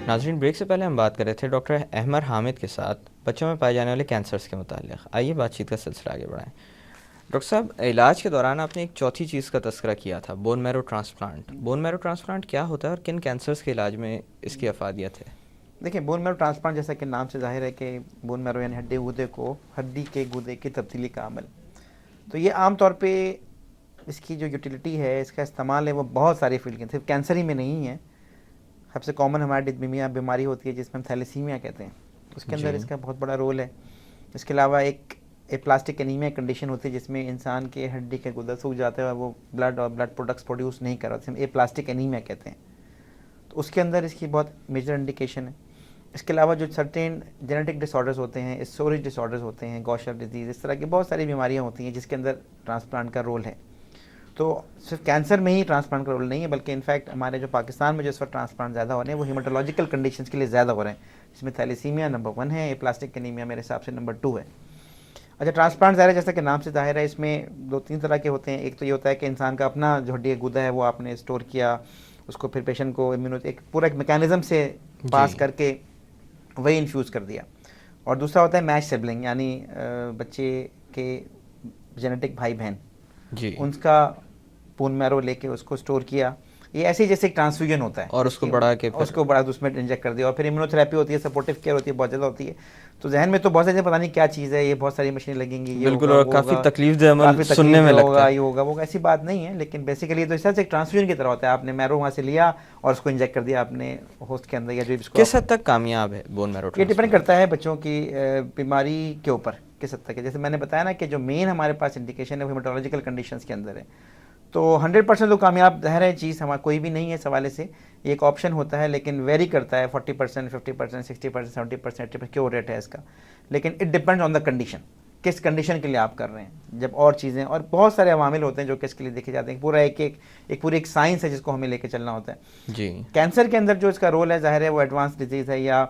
ناظرین، بریک سے پہلے ہم بات کر رہے تھے ڈاکٹر احمر حامد کے ساتھ بچوں میں پائے جانے والے کینسرز کے متعلق. آئیے بات چیت کا سلسلہ آگے بڑھائیں. ڈاکٹر صاحب، علاج کے دوران آپ نے ایک چوتھی چیز کا تذکرہ کیا تھا، بون میرو ٹرانسپلانٹ. بون میرو ٹرانسپلانٹ کیا ہوتا ہے اور کن کینسرز کے علاج میں اس کی افادیت ہے؟ دیکھیں، بون میرو ٹرانسپلانٹ جیسا کہ نام سے ظاہر ہے کہ بون میرو یعنی ہڈی گودے کو ہڈی کے گودے کی تبدیلی کا عمل. تو یہ عام طور پہ اس کی جو یوٹیلیٹی ہے، اس کا استعمال ہے، وہ بہت ساری فیلڈ کے، صرف کینسر ہی میں نہیں ہے. سب سے کامن ہماری بیماری ہوتی ہے جس میں ہم تھیلیسیمیا کہتے ہیں، اس کے اندر اس کا بہت بڑا رول ہے. اس کے علاوہ ایک پلاسٹک انیمیا کنڈیشن ہوتی ہے جس میں انسان کے ہڈی کے گودا سوکھ جاتا ہے اور وہ بلڈ پروڈکٹس پروڈیوس نہیں کر رہا، پلاسٹک انیمیا کہتے ہیں. تو اس کے اندر اس کی بہت میجر انڈیکیشن ہے. اس کے علاوہ جو سرٹین جینیٹک ڈس آرڈرز ہوتے ہیں، اسٹوریج ڈس آرڈرز ہوتے ہیں، گوشر ڈیزیز، اس طرح کی بہت ساری بیماریاں ہوتی ہیں جس کے اندر ٹرانسپلانٹ کا رول ہے. تو صرف کینسر میں ہی ٹرانسپلانٹ کا رول نہیں ہے، بلکہ انفیکٹ ہمارے جو پاکستان میں جو اس وقت ٹرانسپلانٹ زیادہ ہو رہے ہیں وہ ہیماٹولوجیکل کنڈیشنز کے لیے زیادہ ہو رہے ہیں، جس میں تھیلیسیمیا نمبر 1 ہے، پلاسٹک انیمیا میرے حساب سے نمبر 2 ہے. اچھا، ٹرانسپلانٹ ظاہر ہے جیسا کہ نام سے ظاہر ہے، اس میں 2-3 طرح کے ہوتے ہیں. ایک تو یہ ہوتا ہے کہ انسان کا اپنا جو ہڈی گودا ہے وہ آپ نے اسٹور کیا، اس کو پھر پیشنٹ کو ایک پورا ایک میکینزم سے پاس کر کے وہی انفیوز کر دیا. اور دوسرا ہوتا ہے میچ سبلنگ، یعنی بچے کے جینیٹک بھائی بہن، ان کا بون میرو لے کے اس کو اسٹور کیا. یہ ایسے جیسے ایک ٹرانسفیوژن ہوتا ہے اور اس کو بڑھا کے اس میں انجیکٹ کر دیا، اور پھر امیونوتھراپی ہوتی ہے، سپورٹیو کیئر ہوتی ہے، بہت زیادہ ہوتی ہے. تو ذہن میں تو بہت ساری پتہ نہیں کیا چیز ہے، یہ بہت ساری مشینیں لگیں گی، یہ بالکل، اور کافی تکلیف دہ عمل سننے میں لگتا ہے. یہ ہوگا وہ ایسی بات نہیں ہے، لیکن بیسیکلی تو اس طرح سے ایک ٹرانسفیوژن کی طرح ہوتا ہے. آپ نے میرو وہاں سے لیا اور اس کو انجیکٹ کر دیا اپنے ہوسٹ کے اندر، یا جو اس کو کس حد تک کامیاب ہے بون میرو یہ ڈپینڈ ٹرانسپلانٹ؟ کرتا ہے بچوں کی بیماری کے اوپر کس حد تک ہے. جیسے میں نے بتایا نا کہ جو مین ہمارے پاس انڈیکیشن ہے وہ ہیماٹولوجیکل کنڈیشنز کے اندر ہے. تو 100% تو کامیاب ظاہر ہے چیز ہمارا کوئی بھی نہیں ہے اس حوالے سے. یہ ایک آپشن ہوتا ہے لیکن ویری کرتا ہے، 40%، 50%، 60%، 70%، 80% کیور ریٹ ہے اس کا. لیکن it depend on the condition, کس کنڈیشن کے لیے آپ کر رہے ہیں. جب اور چیزیں اور بہت سارے عوامل ہوتے ہیں جو کہ اس کے لیے دیکھے جاتے ہیں، پورا پوری ایک سائنس ہے جس کو ہمیں لے کے چلنا ہوتا ہے. جی، کینسر کے اندر جو اس کا رول ہے ظاہر ہے وہ ایڈوانس ڈیزیز ہے، یا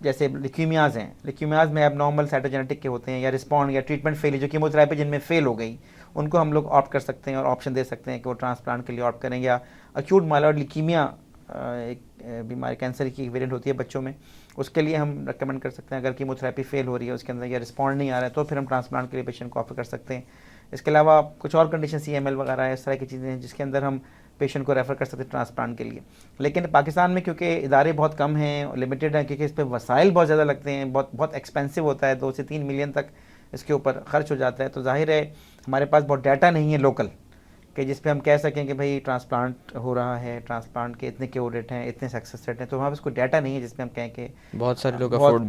جیسے لیکیمیاز ہیں. لیکیمیاز میں اب نارمل سائٹوجینیٹک کے ہوتے ہیں، یا رسپونڈ یا ٹریٹمنٹ فیل، جو کیموتھراپی جن میں فیل ہو گئی، ان کو ہم لوگ آپٹ کر سکتے ہیں اور آپشن دے سکتے ہیں کہ وہ ٹرانسپلانٹ کے لیے آپٹ کریں. یا ایکیوٹ مائلوئڈ لیکیمیا، ایک بیماری کینسر کی ایک ویریئنٹ ہوتی ہے بچوں میں، اس کے لیے ہم ریکمینڈ کر سکتے ہیں اگر کیموتھراپی فیل ہو رہی ہے اس کے اندر یا رسپونڈ نہیں آ رہا ہے تو پھر ہم ٹرانسپلانٹ کے لیے پیشنٹ کو آفر کر سکتے ہیں. اس کے علاوہ کچھ اور کنڈیشن CML وغیرہ ہے، اس طرح کی چیزیں ہیں جس کے اندر ہم پیشنٹ کو ریفر کر سکتے ہیں ٹرانسپلانٹ کے لیے. لیکن پاکستان میں کیونکہ ادارے بہت کم ہیں، لمیٹیڈ ہیں، کیونکہ اس پہ وسائل بہت زیادہ لگتے ہیں، بہت ایکسپینسو ہوتا ہے، 2 سے 3 ملین تک اس کے اوپر خرچ ہو جاتا ہے. تو ظاہر ہے ہمارے پاس بہت ڈیٹا نہیں ہے لوکل کہ جس پہ ہم کہہ سکیں کہ بھائی ٹرانسپلانٹ ہو رہا ہے، ٹرانسپلانٹ کے اتنے کیور ریٹ ہیں، اتنے سکسیس ریٹ ہیں. تو وہاں پہ کوئی ڈیٹا نہیں ہے جس پہ ہم کہیں کہ بہت سارے لوگ افورڈ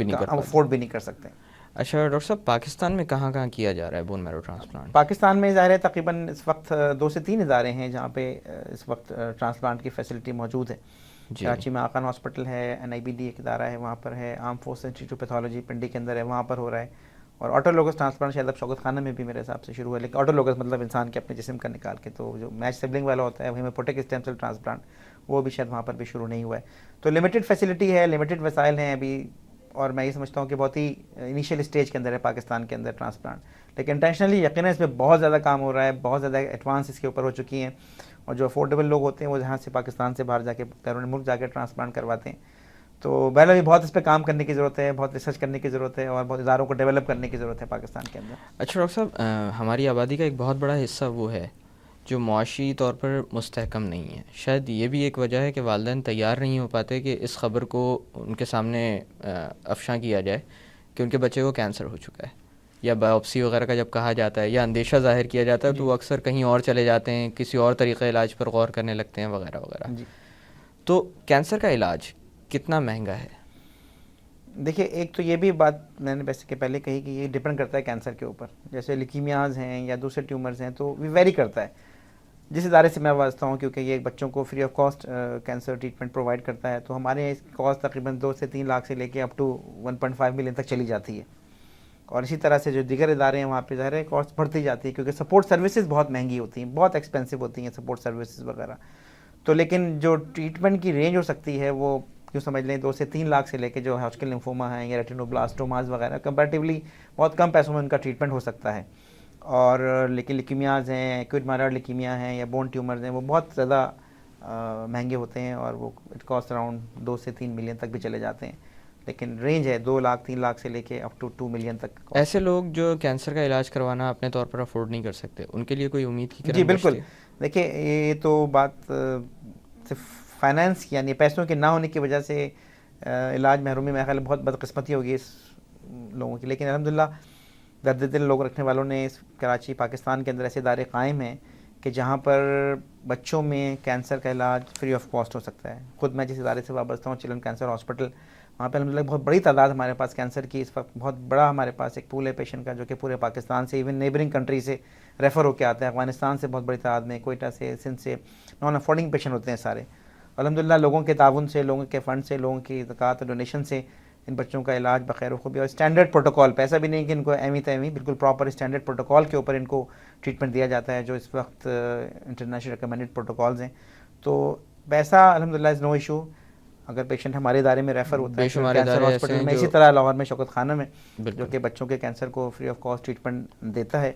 بھی نہیں کر سکتے. اچھا ڈاکٹر صاحب، پاکستان میں کہاں کہاں کیا جا رہا ہے بون میرو ٹرانسپلانٹ؟ پاکستان میں ظاہر ہے تقریباً اس وقت 2 سے 3 ادارے ہیں جہاں پہ اس وقت ٹرانسپلانٹ کی فیسلٹی موجود ہے. کراچی میں آقان ہاسپٹل ہے، NIBD ایک ادارہ ہے وہاں پر ہے، arm force institute of pathology Pindi کے اندر ہے، وہاں پر ہو رہا ہے. اور آٹولوگس ٹرانسپلانٹ شاید اب شوکت خانہ میں بھی میرے حساب سے شروع ہے. لیکن آٹولوگس مطلب انسان کے اپنے جسم کا نکال کے، تو جو میچ سبلنگ والا ہوتا ہے ہیموپوٹک اسٹیم سیل ٹرانسپلانٹ، وہ بھی شاید وہاں پر بھی شروع نہیں ہوا ہے. تو لمیٹڈ فیسلٹی ہے، لمیٹڈ وسائل ہیں ابھی، اور میں یہ سمجھتا ہوں کہ بہت ہی انیشیل اسٹیج کے اندر ہے پاکستان کے اندر ٹرانسپلانٹ. لیکن انٹرنیشنلی یقیناً اس پہ بہت زیادہ کام ہو رہا ہے، بہت زیادہ ایڈوانس اس کے اوپر ہو چکی ہیں. اور جو افورڈیبل لوگ ہوتے ہیں وہ جہاں سے پاکستان سے باہر جا کے بیرون ملک جا کے ٹرانسپلانٹ کرواتے ہیں. تو بہرحال بھی بہت اس پہ کام کرنے کی ضرورت ہے، بہت ریسرچ کرنے کی ضرورت ہے، اور بہت اداروں کو ڈیولپ کرنے کی ضرورت ہے پاکستان کے اندر. اچھا ڈاکٹر صاحب، ہماری آبادی کا ایک بہت بڑا حصہ وہ ہے جو معاشی طور پر مستحکم نہیں ہے. شاید یہ بھی ایک وجہ ہے کہ والدین تیار نہیں ہو پاتے کہ اس خبر کو ان کے سامنے افشاں کیا جائے کہ ان کے بچے کو کینسر ہو چکا ہے، یا بایوپسی وغیرہ کا جب کہا جاتا ہے یا اندیشہ ظاہر کیا جاتا ہے تو وہ اکثر کہیں اور چلے جاتے ہیں، کسی اور طریقہ علاج پر غور کرنے لگتے ہیں وغیرہ وغیرہ. تو کینسر کا علاج کتنا مہنگا ہے؟ دیکھیے، ایک تو یہ بھی بات میں نے ویسے کہ پہلے کہی کہ یہ ڈپینڈ کرتا ہے کینسر کے اوپر. جیسے لیکیمیاز ہیں یا دوسرے ٹیومرز ہیں تو ویری کرتا ہے جس ادارے سے میں وابستہ ہوں، کیونکہ یہ بچوں کو free of cost cancer treatment provide کرتا ہے. تو ہمارے اس کی کاسٹ تقریباً 2 سے 3 لاکھ سے لے کے اپ ٹو 1.5 ملین تک چلی جاتی ہے. اور اسی طرح سے جو دیگر ادارے ہیں وہاں پہ ظاہر ہے کاسٹ بڑھتی جاتی ہے، کیونکہ سپورٹ سروسز بہت مہنگی ہوتی ہیں، بہت ایکسپینسو ہوتی ہیں سپورٹ سروسز وغیرہ. تو لیکن جو ٹریٹمنٹ کی رینج ہو سکتی ہے وہ کیوں سمجھ لیں 2 سے 3 لاکھ سے لے کے جو ہاجکن لمفوما ہیں یا ریٹینوبلاسٹوماز وغیرہ، کمپیریٹیولی بہت کم پیسوں میں ان کا ٹریٹمنٹ ہو سکتا ہے. اور لیکن لیکیمیاز ہیں، ایکوٹ مائلوئڈ لیکیمیا ہیں یا بون ٹیومرز ہیں، وہ بہت زیادہ مہنگے ہوتے ہیں اور وہ اٹ کاسٹ اراؤنڈ 2 سے 3 ملین تک بھی چلے جاتے ہیں، لیکن رینج ہے 2 لاکھ 3 لاکھ سے لے کے اپ ٹو 2 ملین تک. ایسے لوگ جو کینسر کا علاج کروانا اپنے طور پر افورڈ نہیں کر سکتے، ان کے لیے کوئی امید کی جی کرن بالکل. بچتی ہے؟ دیکھیے یہ تو بات صرف فائنانس کی، یعنی پیسوں کے نہ ہونے کی وجہ سے علاج محرومی میں خیال بہت بدقسمتی ہوگی اس لوگوں کی، لیکن الحمدللہ درد دل لوگ رکھنے والوں نے کراچی پاکستان کے اندر ایسے ادارے قائم ہیں کہ جہاں پر بچوں میں کینسر کا علاج فری آف کاسٹ ہو سکتا ہے. خود میں جس ادارے سے وابستہ ہوں چلڈرن کینسر ہاسپٹل، وہاں پہ الحمدللہ بہت بڑی تعداد ہمارے پاس کینسر کی اس وقت بہت بڑا ہمارے پاس ایک پول ہے پیشنٹ کا، جو کہ پورے پاکستان سے ایون نیبرنگ کنٹری سے ریفر ہو کے آتا ہے. افغانستان سے بہت بڑی تعداد میں، کوئٹہ سے، سندھ سے نان افورڈنگ پیشنٹ ہوتے ہیں سارے. الحمدللہ لوگوں کے تعاون سے، لوگوں کے فنڈ سے، لوگوں کی زکوٰۃ اور ڈونیشن سے ان بچوں کا علاج بخیر و خوبی اور اسٹینڈرڈ پروٹوکال، پیسہ بھی نہیں کہ ان کو ایویں تیویں، بالکل پراپر اسٹینڈرڈ پروٹوکال کے اوپر ان کو ٹریٹمنٹ دیا جاتا ہے، جو اس وقت انٹرنیشنل ریکمینڈڈ پروٹوکالز ہیں. تو پیسہ الحمدللہ از نو ایشو اگر پیشنٹ ہمارے ادارے میں ریفر ہوتا ہے کینسر ہاسپٹل میں. اسی طرح لاہور میں شوکت خانہ میں جو کہ بچوں کے کینسر کو فری آف کاسٹ ٹریٹمنٹ دیتا ہے.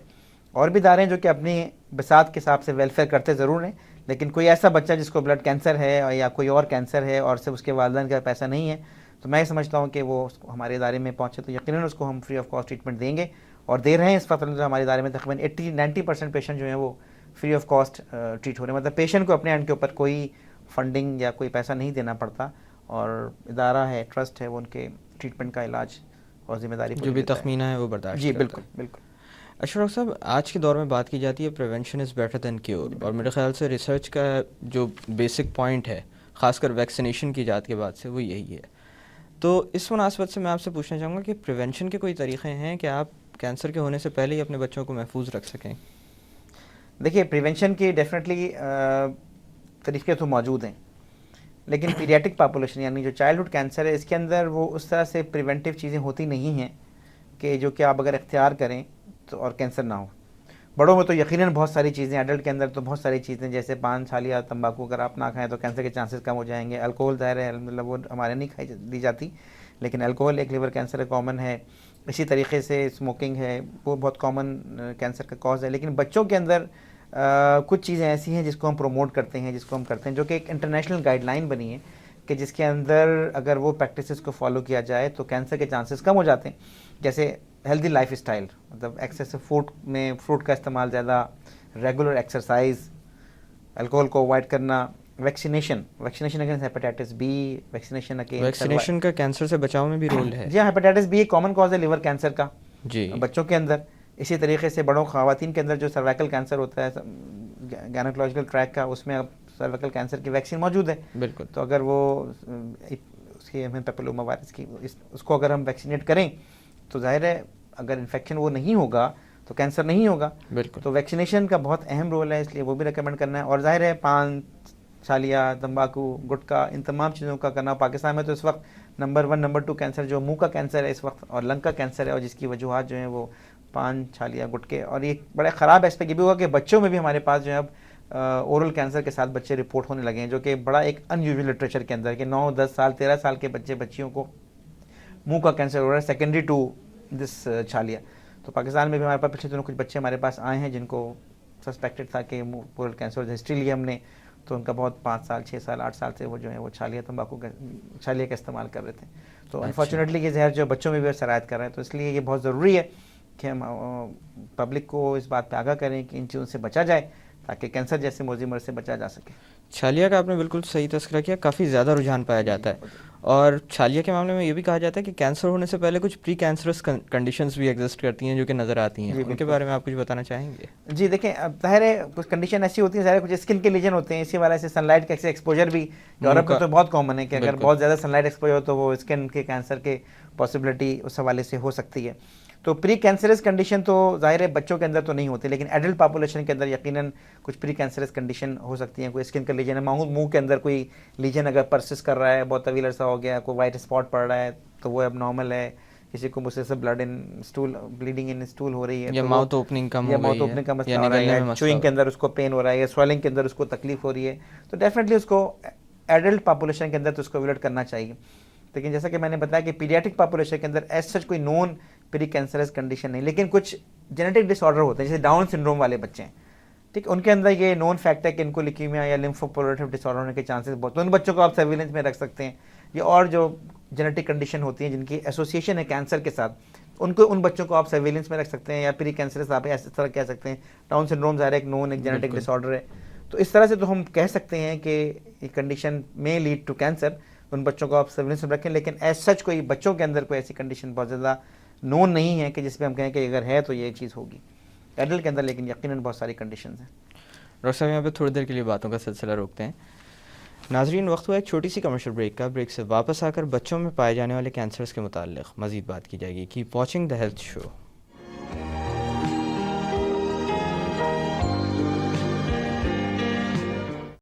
اور بھی ادارے ہیں جو کہ اپنی بساط کے حساب سے ویلفیئر کرتے ضرور ہیں، لیکن کوئی ایسا بچہ جس کو بلڈ کینسر ہے یا کوئی اور کینسر ہے اور صرف اس کے والدین کا پیسہ نہیں ہے، تو میں یہ سمجھتا ہوں کہ وہ ہمارے ادارے میں پہنچے تو یقیناً اس کو ہم فری آف کاسٹ ٹریٹمنٹ دیں گے، اور دے رہے ہیں اس وقت. ہمارے ادارے میں تقریباً 80-90% پیشنٹ جو ہیں وہ فری آف کاسٹ ٹریٹ ہو رہے ہیں. مطلب پیشنٹ کو اپنے اینڈ کے اوپر کوئی فنڈنگ یا کوئی پیسہ نہیں دینا پڑتا، اور ادارہ ہے، ٹرسٹ ہے، وہ ان کے ٹریٹمنٹ کا علاج اور ذمہ داری جو بھی تخمینہ ہے وہ برداشت جی کرتا بالکل ہے. بالکل. اشرف صاحب، آج کے دور میں بات کی جاتی ہے prevention is better than cure, اور میرے خیال سے ریسرچ کا جو بیسک پوائنٹ ہے خاص کر ویکسینیشن کی ایجاد کے بعد سے وہ یہی ہے. تو اس مناسبت سے میں آپ سے پوچھنا چاہوں گا کہ پریونشن کے کوئی طریقے ہیں کہ آپ کینسر کے ہونے سے پہلے ہی اپنے بچوں کو محفوظ رکھ سکیں؟ دیکھیے پریونشن کی ڈیفینیٹلی طریقے تو موجود ہیں، لیکن پیڈیاٹرک پاپولیشن یعنی جو چائلڈہڈ کینسر ہے اس کے اندر وہ اس طرح سے پریونٹیو چیزیں ہوتی نہیں ہیں کہ جو کہ آپ اگر اختیار کریں تو اور کینسر نہ ہو. بڑوں میں تو یقیناً بہت ساری چیزیں، ایڈلٹ کے اندر تو بہت ساری چیزیں، جیسے پان، چھالیا، تمباکو اگر آپ نہ کھائیں تو کینسر کے چانسز کم ہو جائیں گے. الکوہول ظاہر ہے الحمدللہ وہ ہمارے نہیں کھائی دی جاتی، لیکن الکوہول ایک لیور کینسر کا کامن ہے. اسی طریقے سے اسموکنگ ہے، وہ بہت کامن کینسر کا کاز ہے. لیکن بچوں کے اندر کچھ چیزیں ایسی ہیں جس کو ہم پروموٹ کرتے ہیں، جس کو ہم کرتے ہیں، جو کہ ایک انٹرنیشنل گائیڈ لائن بنی ہے کہ جس کے اندر اگر وہ پریکٹسز کو فالو کیا جائے تو کینسر کے چانسز کم ہو جاتے ہیں. جیسے ہیلدی لائف اسٹائل، مطلب ایکسیسو فوڈ میں فروٹ کا استعمال زیادہ، ریگولر ایکسرسائز، الکوہول کو اوائڈ کرنا، vaccination against hepatitis B, vaccination کا کینسر سے بچاؤ میں بھی رول ہے. جی ہاں، ہیپیٹائٹس بی ایک کامن کاز ہے لیور کینسر کا جی بچوں کے اندر. اسی طریقے سے بڑوں خواتین کے اندر جو سروائکل کینسر ہوتا ہے گائنیکولوجیکل ٹریک کا، اس میں اب سروائکل کینسر کی ویکسین موجود ہے. بالکل. تو اگر وہ اس کی پیپلوما وائرس کی اس کو اگر ہم ویکسینیٹ کریں تو ظاہر ہے اگر انفیکشن وہ نہیں ہوگا تو کینسر نہیں ہوگا. بالکل. تو ویکسینیشن کا بہت اہم رول ہے، اس لیے وہ بھی ریکمینڈ کرنا ہے. اور ظاہر ہے پان، چھالیا، تمباکو، گٹکا، ان تمام چیزوں کا کرنا. پاکستان میں تو اس وقت نمبر 1 نمبر 2 کینسر جو منہ کا کینسر ہے اس وقت، اور لنگ کا کینسر ہے، اور جس کی وجوہات جو ہیں وہ پان، چھالیا، گٹکے. اور یہ بڑا خراب ایسپیکٹ یہ بھی ہوا کہ بچوں میں بھی ہمارے پاس جو ہے اب اورل کینسر کے ساتھ بچے رپورٹ ہونے لگے ہیں، جو کہ بڑا ایک ان یوزول لٹریچر کے اندر کہ 9، 10 سال، 13 سال کے بچیوں کو منہ کا کینسر ہو رہا ہے سیکنڈری ٹو دس چھالیا. تو پاکستان میں بھی ہمارے پاس پچھلے دنوں کچھ بچے ہمارے پاس آئے ہیں جن کو سسپیکٹڈ تھا کہ اورل کینسر، ہسٹری لی ہم نے تو ان کا بہت 5 سال، 6 سال، 8 سال سے وہ جو ہے وہ چھالیا، تمباکو کا چھالیا کا استعمال کر رہے تھے. تو انفارچونیٹلی یہ زہر جو بچوں میں بھی سرایت کر رہے ہیں. تو اس لیے یہ بہت ضروری ہے کہ ہم پبلک کو اس بات پہ آگاہ کریں کہ ان چیزوں سے بچا جائے تاکہ کینسر جیسے موذی مرض سے بچا جا سکے. چھالیا کا آپ نے بالکل صحیح تذکرہ کیا، کافی زیادہ رجحان پایا جاتا ہے. اور چھالیا کے معاملے میں یہ بھی کہا جاتا ہے کہ کینسر ہونے سے پہلے کچھ پری کینسرس کنڈیشنز بھی ایگزسٹ کرتی ہیں جو کہ نظر آتی ہیں. ان کے بارے میں آپ کچھ بتانا چاہیں گے؟ جی دیکھیں، اب ظاہر ہے کچھ کنڈیشن ایسی ہوتی ہیں، ظاہر ہے کچھ اسکن کے لیجن ہوتے ہیں، اسی وجہ سے سن لائٹ کا ایکسپوجر بھی یورپ میں تو بہت کامن ہے کہ اگر بہت زیادہ سن لائٹ ایکسپوجر ہو تو وہ اسکن کے کینسر کے پاسبلٹی اس حوالے سے ہو سکتی ہے. تو پری کینسرس کنڈیشن تو ظاہر ہے بچوں کے اندر تو نہیں ہوتی، لیکن ایڈلٹ پاپولیشن کے اندر یقیناً کچھ پری کینسرس کنڈیشن ہو سکتی ہیں. کوئی اسکن کا لیجن ہے، منہ کے اندر کوئی لیجن اگر پرسس کر رہا ہے، بہت طویل عرصہ ہو گیا، کوئی وائٹ اسپاٹ پڑ رہا ہے تو وہ اب نارمل ہے. کسی کو مسلسل بلیڈنگ ان اسٹول ہو رہی ہے، یا ماؤتھ اوپننگ کم یا ہو ماؤتھ گئی اوپننگ کا مسئلہ ہے، ہو رہا ہے، یا چوئنگ کے اندر اس کو پین ہو رہا ہے، یا سویلنگ کے اندر اس کو تکلیف ہو رہی ہے، تو ڈیفینیٹلی اس کو ایڈلٹ پاپولیشن کے اندر تو اس کو ایوائڈ کرنا چاہیے. لیکن جیسا کہ میں نے بتایا کہ پیڈیاٹرک پاپولیشن کے اندر ایز سچ کوئی نون پری کینسرس کنڈیشن نہیں، لیکن کچھ جینیٹک ڈس آرڈر ہوتے ہیں، جیسے ڈاؤن سنڈروم والے بچے ہیں ٹھیک، ان کے اندر یہ نون فیکٹ ہے کہ ان کو لیکیمیا یا لیمفوپرولیٹیو ڈس آرڈر ہونے کے چانسز بہت، تو ان بچوں کو آپ سرویلنس میں رکھ سکتے ہیں. یہ اور جو جینیٹک کنڈیشن ہوتی ہیں جن کی ایسوسیشن ہے کینسر کے ساتھ، ان بچوں کو آپ سرویلنس میں رکھ سکتے ہیں، یا پری کینسرس آپ اس طرح کہہ سکتے ہیں. ڈاؤن سنڈروم ظاہر ہے ایک نون ایک جینیٹک ڈس آرڈر ہے، تو اس طرح سے تو ہم کہہ سکتے ہیں کہ یہ کنڈیشن میں لیڈ ٹو کینسر. ان بچوں کو آپ سرویلنس میں رکھیں، لیکن ایز سچ کوئی بچوں کے اندر کوئی ایسی کنڈیشن بہت زیادہ نون نہیں ہے کہ جس پہ ہم کہیں کہ اگر ہے تو یہ چیز ہوگی. ایڈلٹ کے اندر لیکن یقیناً بہت ساری کنڈیشنز ہیں. ڈاکٹر صاحب یہاں پہ تھوڑی دیر کے لیے باتوں کا سلسلہ روکتے ہیں. ناظرین، وقت ہوا ایک چھوٹی سی کمرشل بریک کا. بریک سے واپس آ کر بچوں میں پائے جانے والے کینسرز کے متعلق مزید بات کی جائے گی. Keep watching the health show.